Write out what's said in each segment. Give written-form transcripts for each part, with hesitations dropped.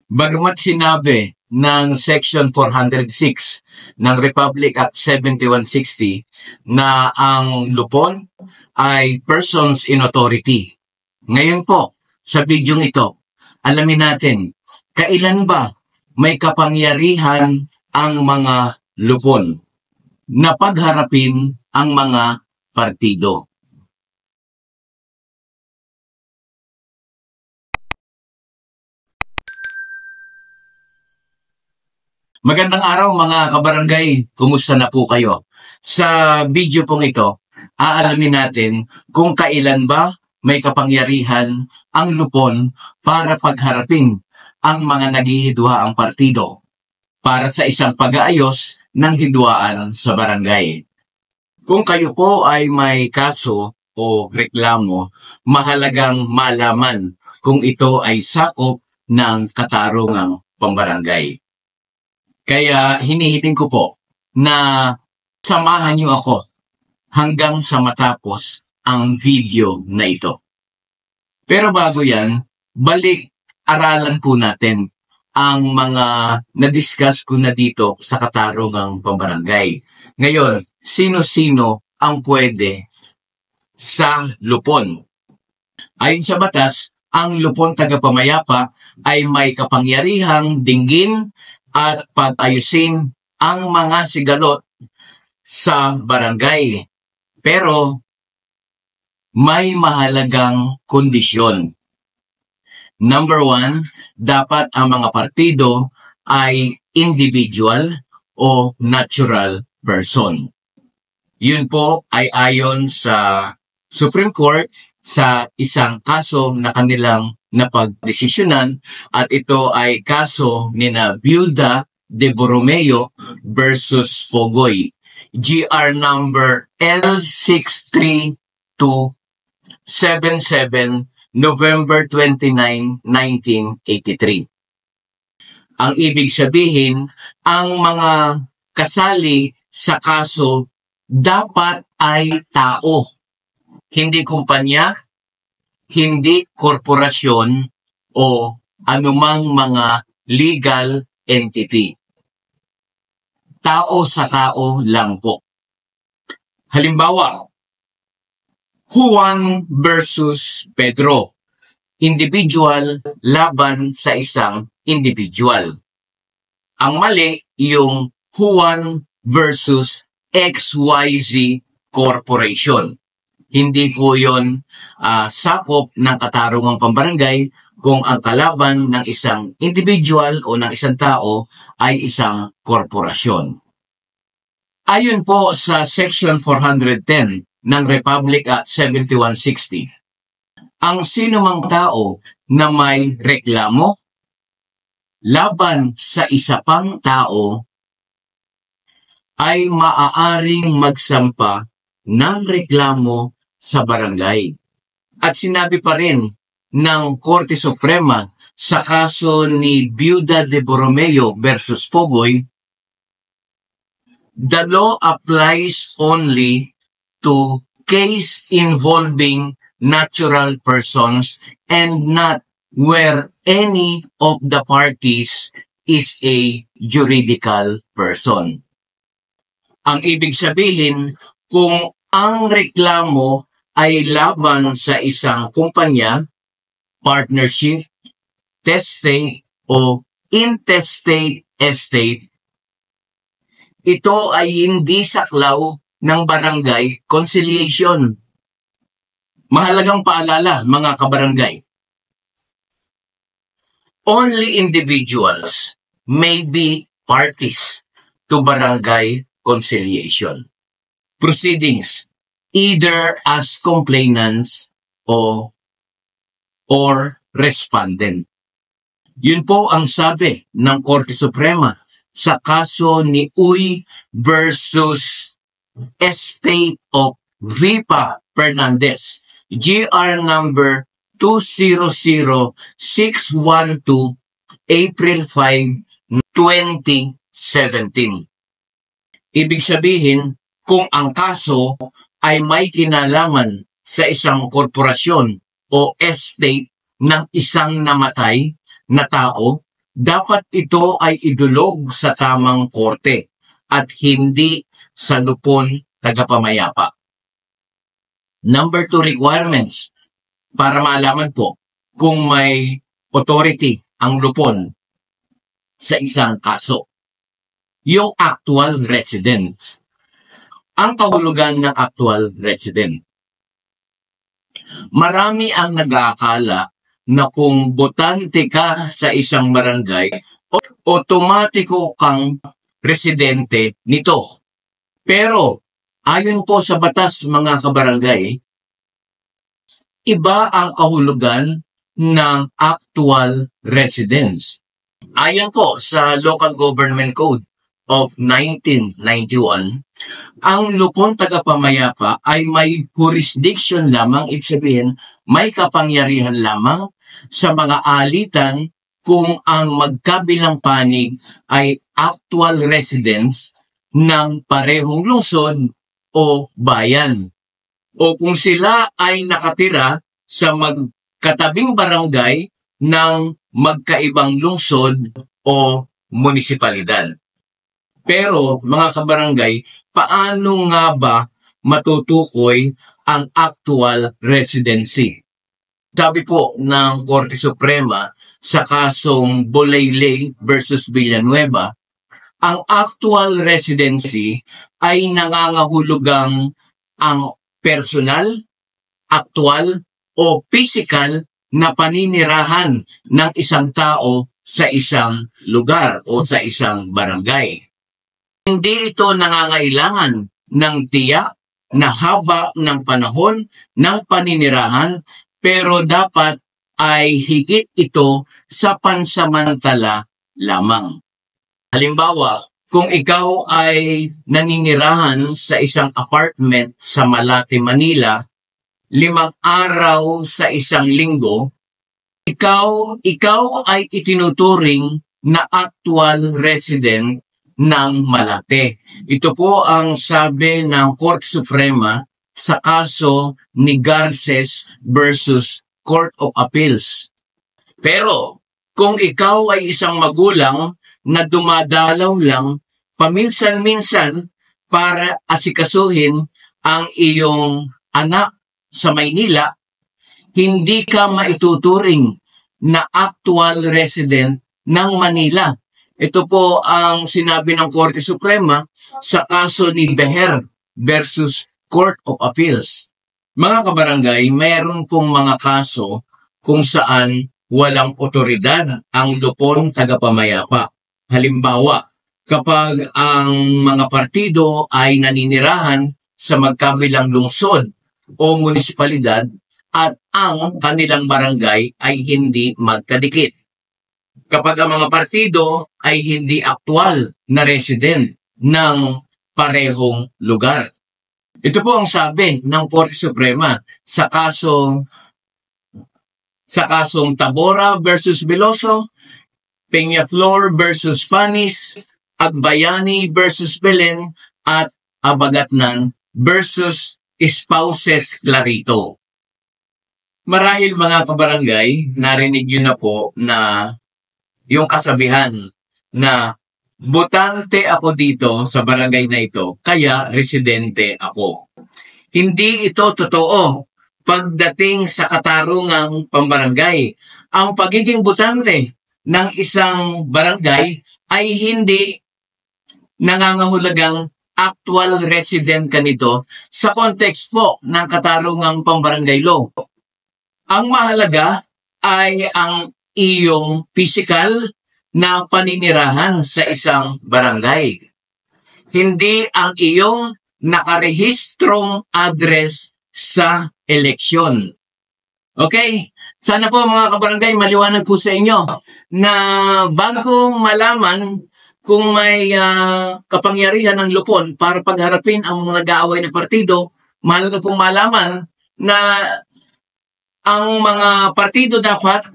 Bagamat sinabi ng Section 406 ng Republic Act 7160 na ang lupon ay persons in authority. Ngayon po, sa bidyong ito, alamin natin, kailan ba may kapangyarihan ang mga lupon na pagharapin ang mga partido? Magandang araw mga kabarangay, kumusta na po kayo? Sa video pong ito, aalamin natin kung kailan ba may kapangyarihan ang lupon para pagharapin ang mga naghihidwaang partido para sa isang pag-aayos ng hidwaan sa barangay. Kung kayo po ay may kaso o reklamo, mahalagang malaman kung ito ay sakop ng katarungang pambarangay. Kaya hinihiling ko po na samahan niyo ako hanggang sa matapos ang video na ito. Pero bago yan, balik-aralan po natin ang mga na-discuss ko na dito sa katarungang pambarangay. Ngayon, sino-sino ang pwede sa lupon? Ayon sa batas, ang lupon tagapamayapa ay may kapangyarihang dinggin at pag-ayusin ang mga sigalot sa barangay. Pero may mahalagang kondisyon. Number 1, dapat ang mga partido ay individual o natural person. Yun po ay ayon sa Supreme Court sa isang kaso na kanilang napagdesisyonan, at ito ay kaso ni na Viuda de Borromeo versus Pogoy, GR number L63277, November 29, 1983. Ang ibig sabihin, ang mga kasali sa kaso dapat ay tao, hindi kumpanya, hindi korporasyon o anumang mga legal entity. Tao sa tao lang po. Halimbawa, Juan versus Pedro. Individual laban sa isang individual. Ang mali yung Juan versus XYZ Corporation. Hindi po yun sakop ng katarungang pambarangay kung ang kalaban ng isang individual o ng isang tao ay isang korporasyon. Ayon po sa Section 410 ng Republic Act 7160, ang sinumang tao na may reklamo laban sa isa pang tao ay maaaring magsampa ng reklamo sa barangay. At sinabi pa rin ng Korte Suprema sa kaso ni Viuda de Borromeo versus Pogoy, the law applies only to case involving natural persons and not where any of the parties is a juridical person. Ang ibig sabihin, kung ang reklamo ay laban sa isang kumpanya, partnership, testate o intestate estate, ito ay hindi saklaw ng barangay conciliation. Mahalagang paalala, mga kabarangay. Only individuals may be parties to barangay conciliation proceedings, either as complainants or respondent. Yun po ang sabi ng Korte Suprema sa kaso ni Uy versus Estate of Vipa Fernandez, GR number 200612, April 5, 2017. Ibig sabihin, kung ang kaso ay may kinalaman sa isang korporasyon o estate ng isang namatay na tao, dapat ito ay idulog sa tamang korte at hindi sa lupon tagapamayapa. Number 2 requirements para malaman po kung may authority ang lupon sa isang kaso. Yung actual residence. Ang kahulugan ng actual resident. Marami ang nag-aakala na kung botante ka sa isang barangay, otomatiko kang residente nito. Pero, ayon po sa batas mga kabarangay, iba ang kahulugan ng actual residence. Ayon po sa Local Government Code of 1991, ang lupon tagapamayapa ay may jurisdiction lamang, ibig sabihin, may kapangyarihan lamang sa mga alitan kung ang magkabilang panig ay actual residents ng parehong lungsod o bayan. O kung sila ay nakatira sa magkatabing barangay ng magkaibang lungsod o munisipalidad. Pero mga kabarangay, paano nga ba matutukoy ang actual residency? Sabi po ng Korte Suprema sa kasong Bulayley versus Villanueva, ang actual residency ay nangangahulugang ang personal, aktual o physical na paninirahan ng isang tao sa isang lugar o sa isang barangay. Hindi ito nangangailangan ng tiyak na haba ng panahon ng paninirahan, pero dapat ay higit ito sa pansamantala lamang. Halimbawa, kung ikaw ay naninirahan sa isang apartment sa Malate, Manila, 5 araw sa isang linggo, ikaw ay itinuturing na actual resident ng Malate. Ito po ang sabi ng Korte Suprema sa kaso ni Garces versus Court of Appeals. Pero kung ikaw ay isang magulang na dumadalaw lang paminsan-minsan para asikasuhin ang iyong anak sa Maynila, hindi ka maituturing na actual resident ng Manila. Ito po ang sinabi ng Korte Suprema sa kaso ni Beher versus Court of Appeals. Mga kabarangay, mayroon pong mga kaso kung saan walang otoridad ang lupon tagapamayapa. Halimbawa, kapag ang mga partido ay naninirahan sa magkabilang lungsod o munisipalidad at ang kanilang barangay ay hindi magkadikit. Kapag ang mga partido ay hindi aktual na resident ng parehong lugar. Ito po ang sabi ng Korte Suprema sa kasong Tabora versus Veloso, Peñaflor versus Panis, Agbayani versus Belen, at Abagatnan versus Spouses Clarito. Marahil mga kabarangay, narinig nyo na po na yung kasabihan na botante ako dito sa barangay na ito, kaya residente ako. Hindi ito totoo pagdating sa katarungang pambarangay. Ang pagiging botante ng isang barangay ay hindi nangangahulugang actual resident ka nito sa context po ng katarungang pambarangay law. Ang mahalaga ay ang iyong physical na paninirahan sa isang barangay. Hindi ang iyong nakarehistrong address sa eleksyon. Okay? Sana po mga kabarangay, maliwanag po sa inyo na bago malaman kung may kapangyarihan ng lupon para pagharapin ang mga nag-aaway na partido, mahalaga pong malaman na ang mga partido dapat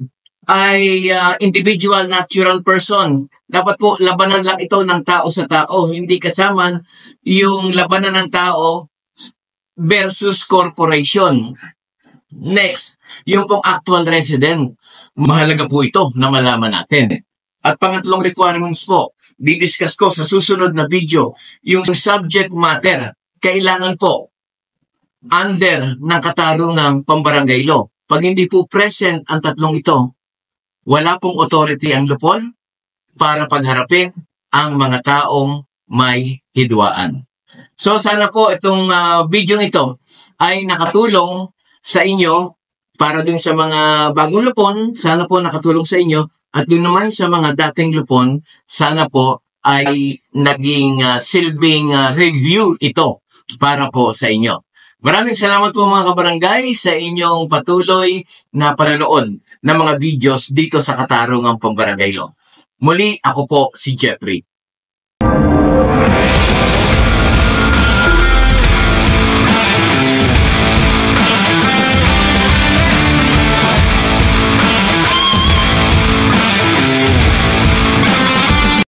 ay individual natural person. Dapat po labanan lang ito ng tao sa tao, hindi kasama yung labanan ng tao versus corporation. Next, yung pong actual resident. Mahalaga po ito na malaman natin. At pangatlong requirements po, didiscuss ko sa susunod na video, yung subject matter, kailangan po under ng katarungang pambarangay law. Pag hindi po present ang tatlong ito, wala pong authority ang lupon para pagharapin ang mga taong may hidwaan. So sana po itong video ito ay nakatulong sa inyo para dun sa mga bagong lupon, sana po nakatulong sa inyo. At dun naman sa mga dating lupon, sana po ay naging silbing review ito para po sa inyo. Maraming salamat po mga kabarangay sa inyong patuloy na panonood ng mga videos dito sa Katarungang Pambarangay Law. Muli, ako po si Jeffrey.